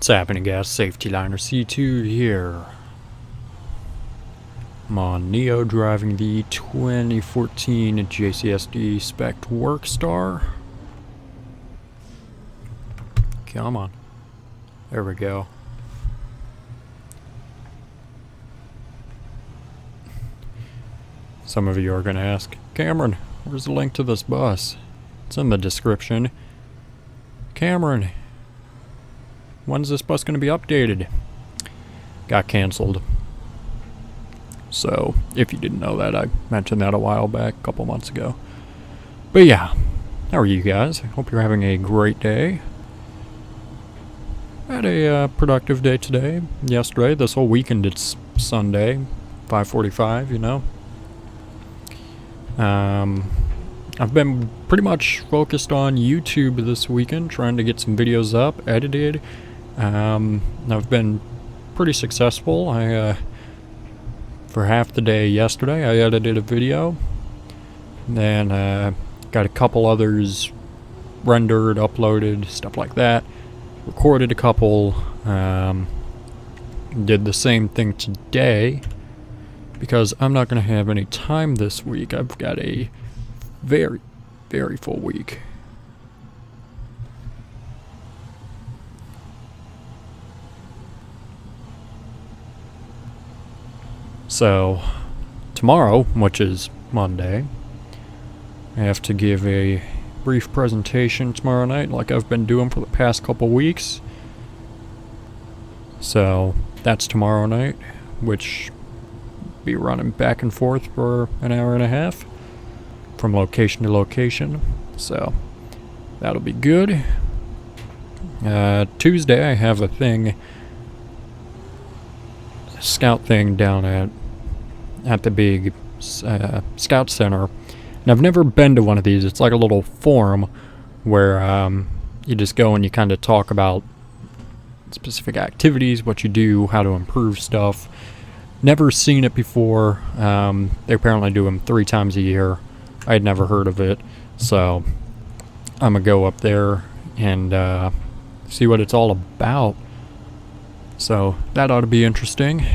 What's happening, guys? Safety Liner C2 here. I'm on Neo driving the 2014 JCSD spec Workstar. Come on. There we go. Some of you are going to ask, Cameron, where's the link to this bus? It's in the description. Cameron, when's this bus going to be updated? Got canceled. So, if you didn't know that, I mentioned that a while back, a couple months ago. But yeah, how are you guys? I hope you're having a great day. I had a productive day today. Yesterday, this whole weekend, it's Sunday, 5:45, you know. I've been pretty much focused on YouTube this weekend, trying to get some videos up, edited. I've been pretty successful. For half the day yesterday, I edited a video. Then got a couple others rendered, uploaded, stuff like that. Recorded a couple. Did the same thing today. Because I'm not going to have any time this week. I've got a very, very full week. So, tomorrow, which is Monday, I have to give a brief presentation tomorrow night, like I've been doing for the past couple weeks. So, that's tomorrow night, which be running back and forth for an hour and a half from location to location, so that'll be good. Tuesday I have a scout thing down at the big scout center, and I've never been to one of these. It's like a little forum where you just go and you kind of talk about specific activities, what you do, how to improve stuff. Never seen it before. They apparently do them 3 times a year. I had never heard of it, so I'm gonna go up there and see what it's all about. So that ought to be interesting.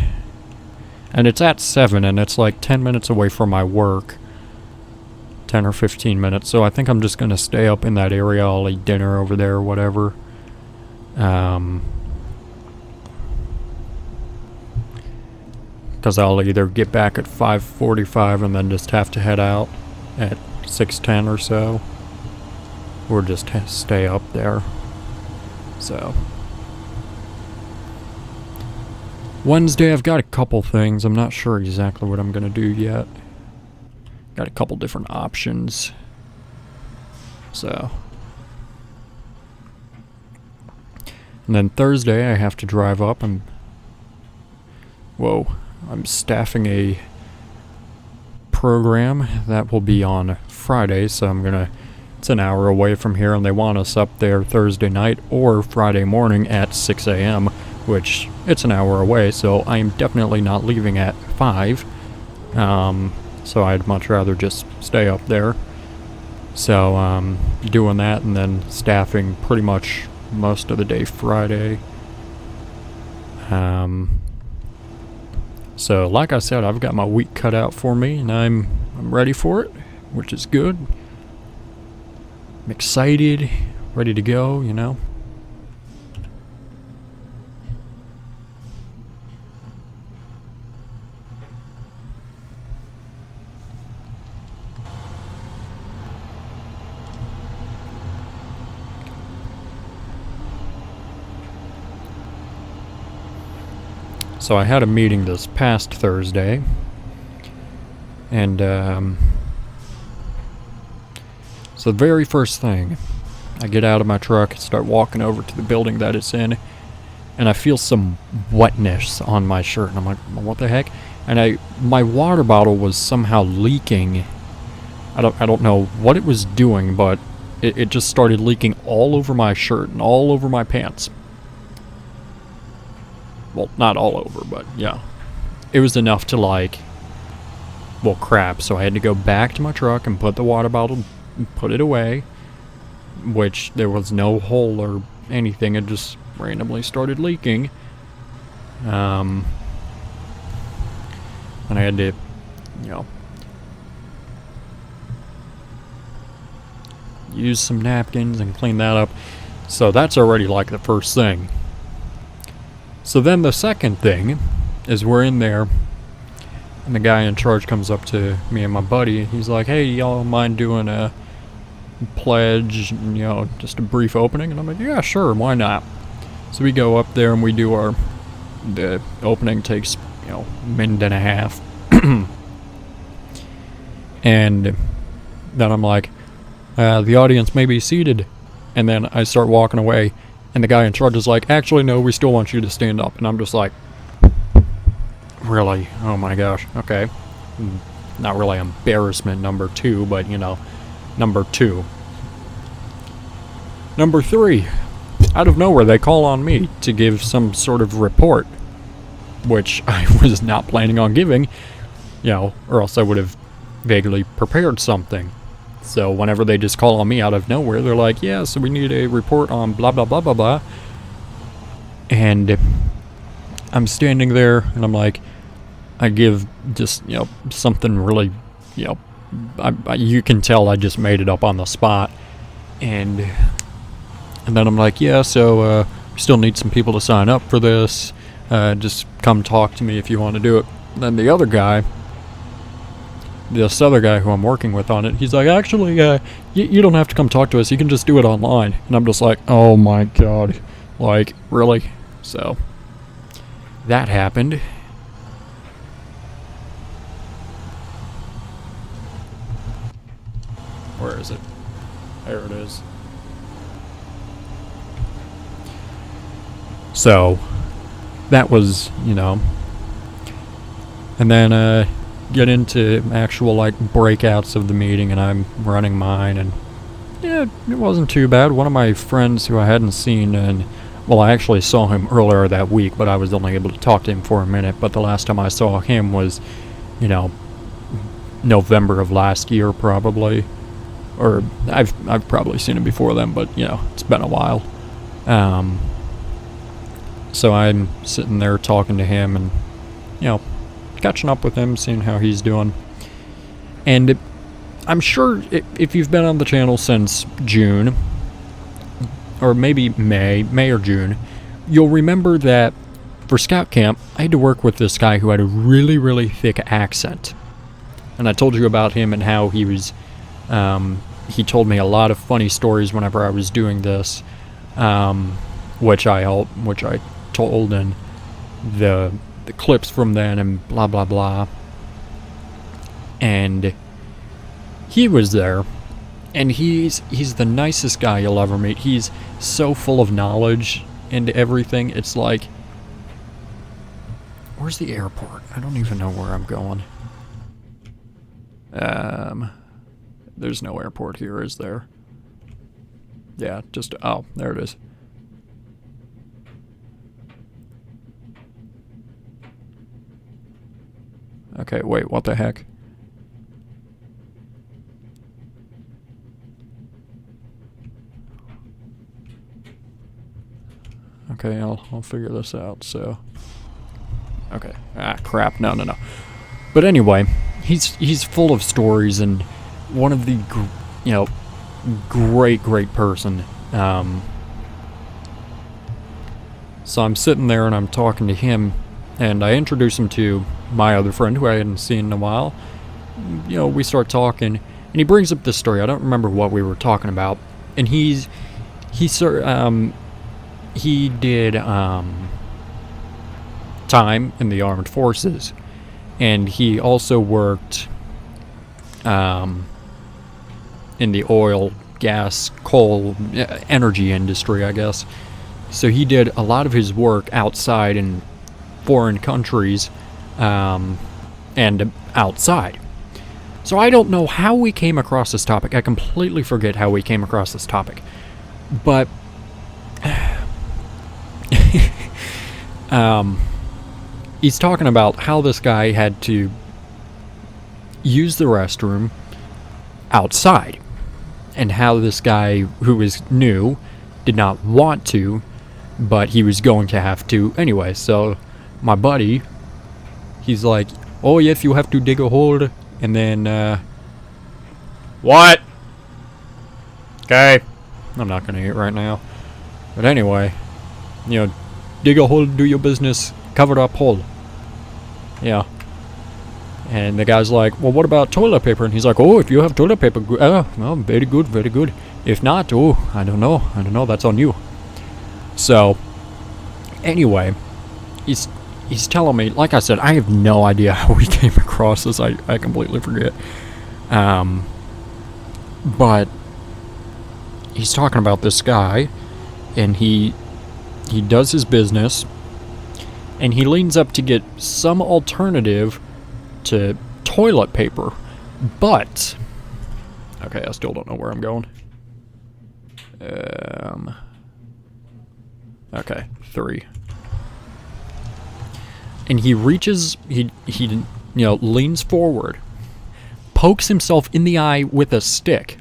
And it's at 7, and it's like 10 minutes away from my work. 10 or 15 minutes, so I think I'm just gonna stay up in that area. I'll eat dinner over there or whatever. Because I'll either get back at 5:45 and then just have to head out at 6:10 or so, or just stay up there. So Wednesday I've got a couple things. I'm not sure exactly what I'm going to do yet. Got a couple different options. So, and then Thursday I have to drive up and I'm staffing a program that will be on Friday, so it's an hour away from here, and they want us up there Thursday night or Friday morning at 6 a.m., which it's an hour away, so I am definitely not leaving at 5. So I'd much rather just stay up there. So doing that and then staffing pretty much most of the day Friday. So, like I said, I've got my week cut out for me, and I'm ready for it, which is good. I'm excited, ready to go, you know. So I had a meeting this past Thursday, and so the very first thing, I get out of my truck and start walking over to the building that it's in, and I feel some wetness on my shirt, and I'm like, what the heck? And my water bottle was somehow leaking. I don't know what it was doing, but it just started leaking all over my shirt and all over my pants. Well, not all over, but yeah. It was enough to well, crap. So I had to go back to my truck and put the water bottle, put it away, which there was no hole or anything. It just randomly started leaking. And I had to, you know, use some napkins and clean that up. So that's already like the first thing. So then the second thing is we're in there, and the guy in charge comes up to me and my buddy, and he's like, hey, y'all mind doing a pledge, and, you know, just a brief opening? And I'm like, yeah, sure, why not? So we go up there and we do the opening takes, you know, a minute and a half. And then I'm like, the audience may be seated. And then I start walking away, and the guy in charge is like, actually, no, we still want you to stand up. And I'm just like, really? Oh my gosh, okay. Not really embarrassment number 2, but, you know, number 2. Number 3, out of nowhere, they call on me to give some sort of report, which I was not planning on giving, you know, or else I would have vaguely prepared something. So whenever they just call on me out of nowhere, they're like, yeah, so we need a report on blah, blah, blah, blah, blah. And I'm standing there, and I'm like, I give just, you know, something really, you know, you can tell I just made it up on the spot. And then I'm like, yeah, so we still need some people to sign up for this. Just come talk to me if you want to do it. Then this other guy who I'm working with on it, he's like, actually, you don't have to come talk to us. You can just do it online. And I'm just like, oh my god. Like, really? So, that happened. Where is it? There it is. So, that was, you know. And then, get into actual, like, breakouts of the meeting, and I'm running mine, and yeah, it wasn't too bad. One of my friends who I hadn't seen, and, well, I actually saw him earlier that week, but I was only able to talk to him for a minute, but the last time I saw him was, you know, November of last year, probably. Or, I've probably seen him before then, but, you know, it's been a while. So I'm sitting there talking to him and, you know, catching up with him, seeing how he's doing. And I'm sure if you've been on the channel since June, or maybe May or June, you'll remember that for Scout Camp, I had to work with this guy who had a really, really thick accent. And I told you about him and how he was, he told me a lot of funny stories whenever I was doing this, which I told in the clips from then and blah blah blah. And he was there, and he's the nicest guy you'll ever meet. He's so full of knowledge and everything. It's like, where's the airport? I don't even know where I'm going. There's no airport here, is there? Yeah, just, oh, there it is. Okay, wait, what the heck? Okay, I'll figure this out, so. Okay, crap, no. But anyway, he's full of stories, and one of the, you know, great person. So I'm sitting there and I'm talking to him, and I introduce him to my other friend who I hadn't seen in a while. You know, we start talking, and he brings up this story. I don't remember what we were talking about, and he did time in the armed forces, and he also worked in the oil, gas, coal, energy industry, I guess. So he did a lot of his work outside in foreign countries, and outside. So I don't know how we came across this topic. I completely forget how we came across this topic. But he's talking about how this guy had to use the restroom outside, and how this guy who was new did not want to, but he was going to have to anyway. So my buddy, he's like, oh yes, you have to dig a hole, and then what? Okay, I'm not gonna eat right now, but anyway, you know, dig a hole, do your business, cover up hole. Yeah. And the guy's like, well, what about toilet paper? And he's like, oh, if you have toilet paper, well, very good, very good. If not, oh, I don't know, that's on you. So, anyway, he's telling me, like I said, I have no idea how we came across this, I completely forget. But, he's talking about this guy, and he does his business, and he leans up to get some alternative to toilet paper, but okay, I still don't know where I'm going. Okay, 3. And he reaches, he leans forward, pokes himself in the eye with a stick,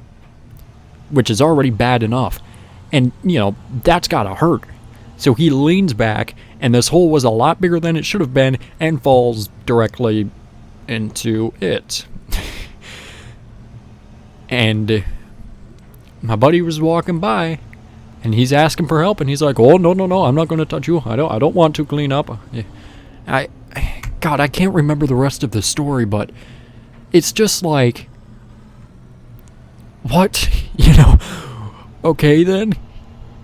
which is already bad enough, and that's gotta hurt. So he leans back, and this hole was a lot bigger than it should have been, and falls directly into it. And my buddy was walking by, and he's asking for help, and he's like, oh, no, I'm not going to touch you. I don't want to clean up. God, I can't remember the rest of the story, but it's just like, what? Okay then,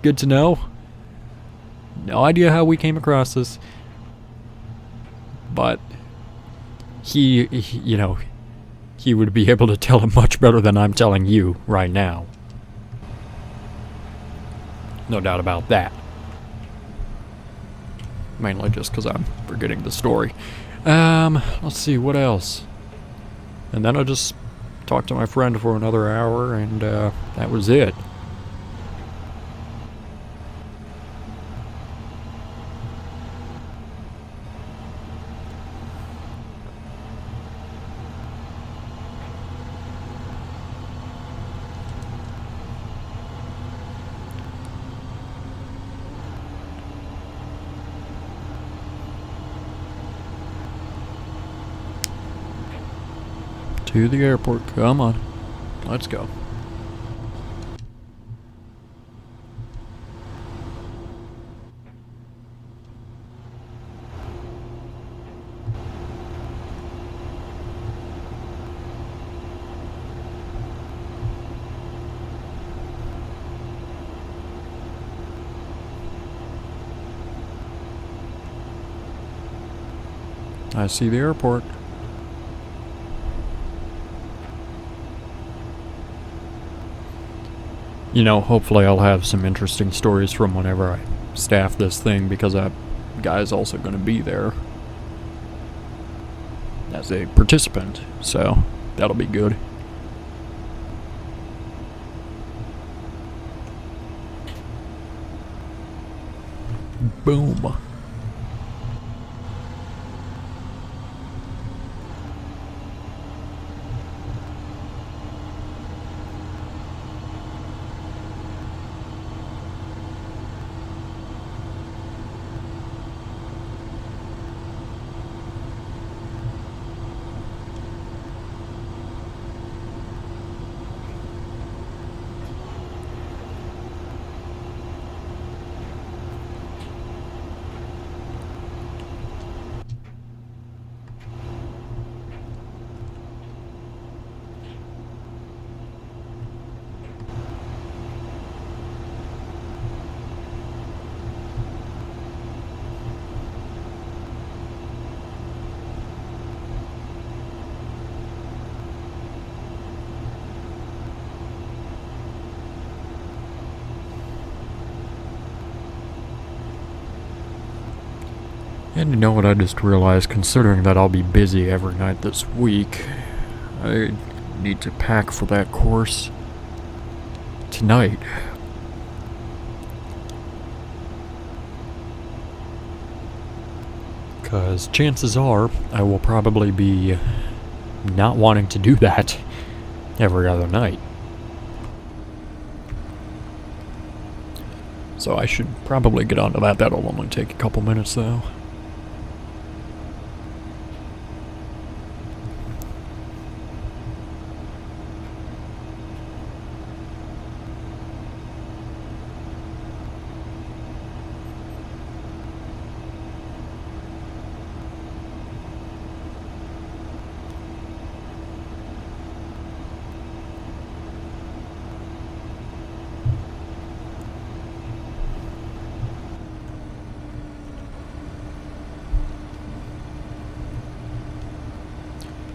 good to know. No idea how we came across this, but he would be able to tell him much better than I'm telling you right now. No doubt about that. Mainly just because I'm forgetting the story. Let's see, what else? And then I just talked to my friend for another hour, and that was it. To the airport, come on. Let's go. I see the airport. Hopefully I'll have some interesting stories from whenever I staff this thing, because that guy's also going to be there as a participant, so that'll be good. Boom. And you know what I just realized, considering that I'll be busy every night this week, I need to pack for that course tonight. Because chances are I will probably be not wanting to do that every other night. So I should probably get onto that. That'll only take a couple minutes though.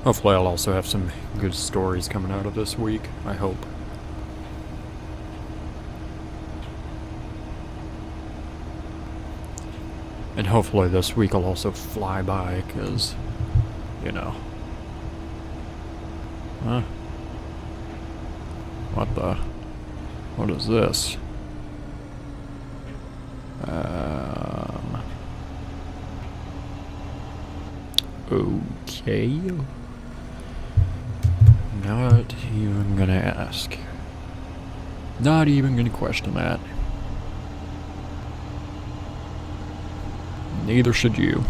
Hopefully I'll also have some good stories coming out of this week, I hope. And hopefully this week will also fly by, because, you know. Huh? What is this? Okay. Not even gonna ask. Not even gonna question that. Neither should you.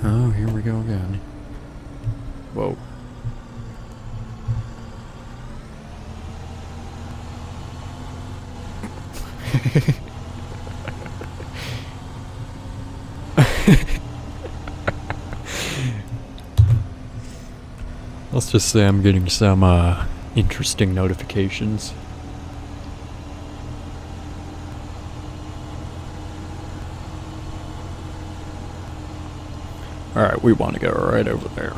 Oh, here we go again. Whoa. Let's just say I'm getting some interesting notifications. Alright, we want to go right over there.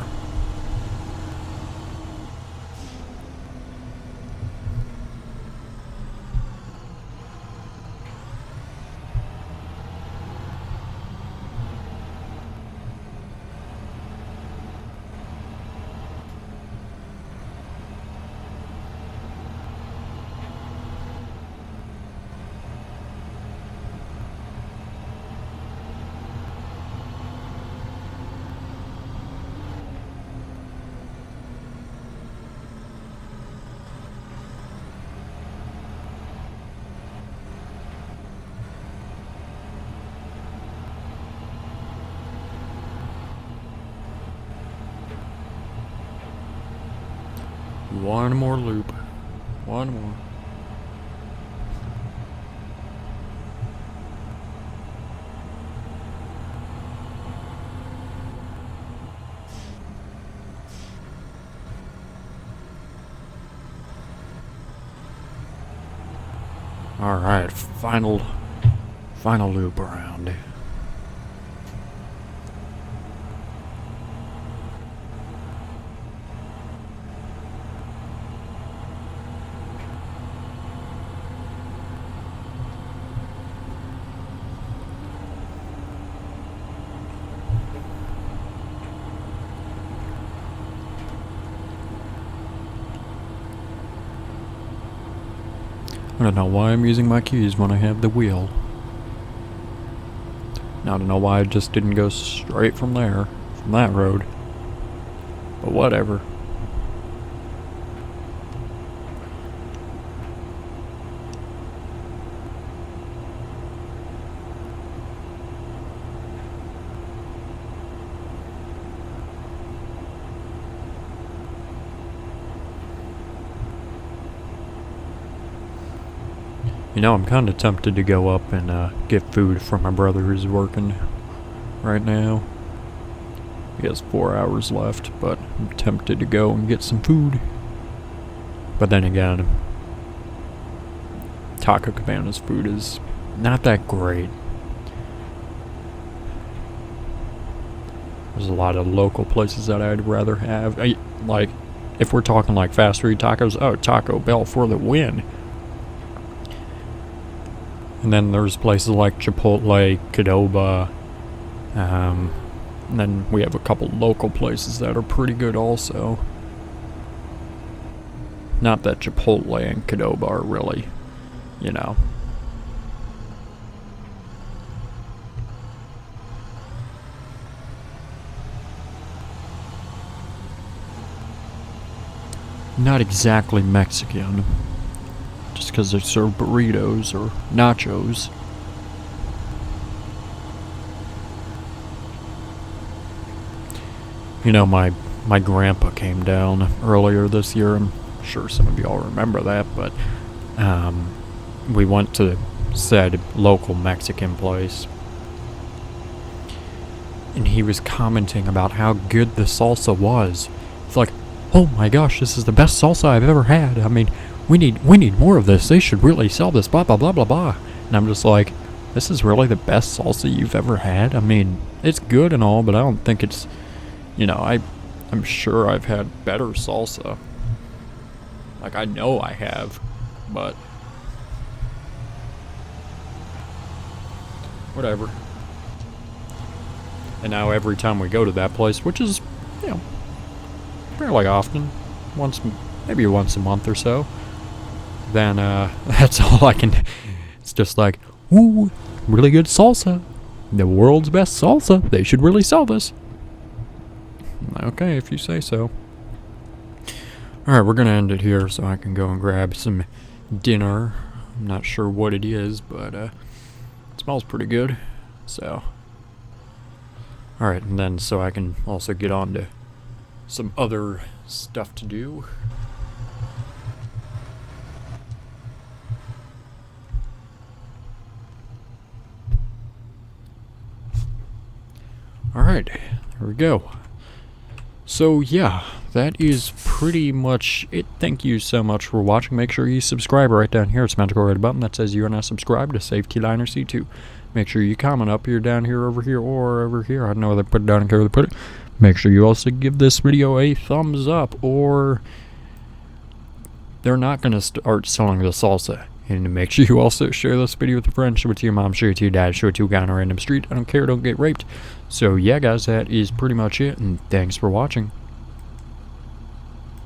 One more loop. One more. Alright, final loop around. I don't know why I'm using my keys when I have the wheel. Now I don't know why I just didn't go straight from there, from that road. But whatever. You know, I'm kind of tempted to go up and get food for my brother who's working right now. He has 4 hours left, but I'm tempted to go and get some food. But then again, Taco Cabana's food is not that great. There's a lot of local places that I'd rather have. Like, if we're talking like fast food tacos, oh, Taco Bell for the win. And then there's places like Chipotle, Qdoba, and then we have a couple local places that are pretty good also. Not that Chipotle and Qdoba are really, you know. Not exactly Mexican. Just because they serve burritos or nachos. You know, my grandpa came down earlier this year. I'm sure some of y'all remember that, but we went to said local Mexican place. And he was commenting about how good the salsa was. It's like, oh my gosh, this is the best salsa I've ever had. I mean, we need more of this. They should really sell this, blah, blah, blah, blah, blah. And I'm just like, this is really the best salsa you've ever had? I mean, it's good and all, but I don't think it's, you know, I'm sure I've had better salsa. Like, I know I have, but whatever. And now every time we go to that place, which is, you know, fairly often, maybe once a month or so, then that's all I can. It's just like, ooh, really good salsa, the world's best salsa. They should really sell this. Okay, if you say so. Alright, we're gonna end it here so I can go and grab some dinner. I'm not sure what it is, but it smells pretty good. So, alright, and then so I can also get on to some other stuff to do. Alright, there we go. So yeah, that is pretty much it. Thank you so much for watching. Make sure you subscribe right down here. It's a magical red button that says you are now subscribed to Safety Liner C2. Make sure you comment up here, down here, over here, or over here. I don't know whether to put it down and care where to put it. Make sure you also give this video a thumbs up, or they're not going to start selling the salsa. And make sure you also share this video with a friend. Show it to your mom, show it to your dad, show it to a guy on a random street. I don't care, don't get raped. So yeah guys, that is pretty much it, and thanks for watching.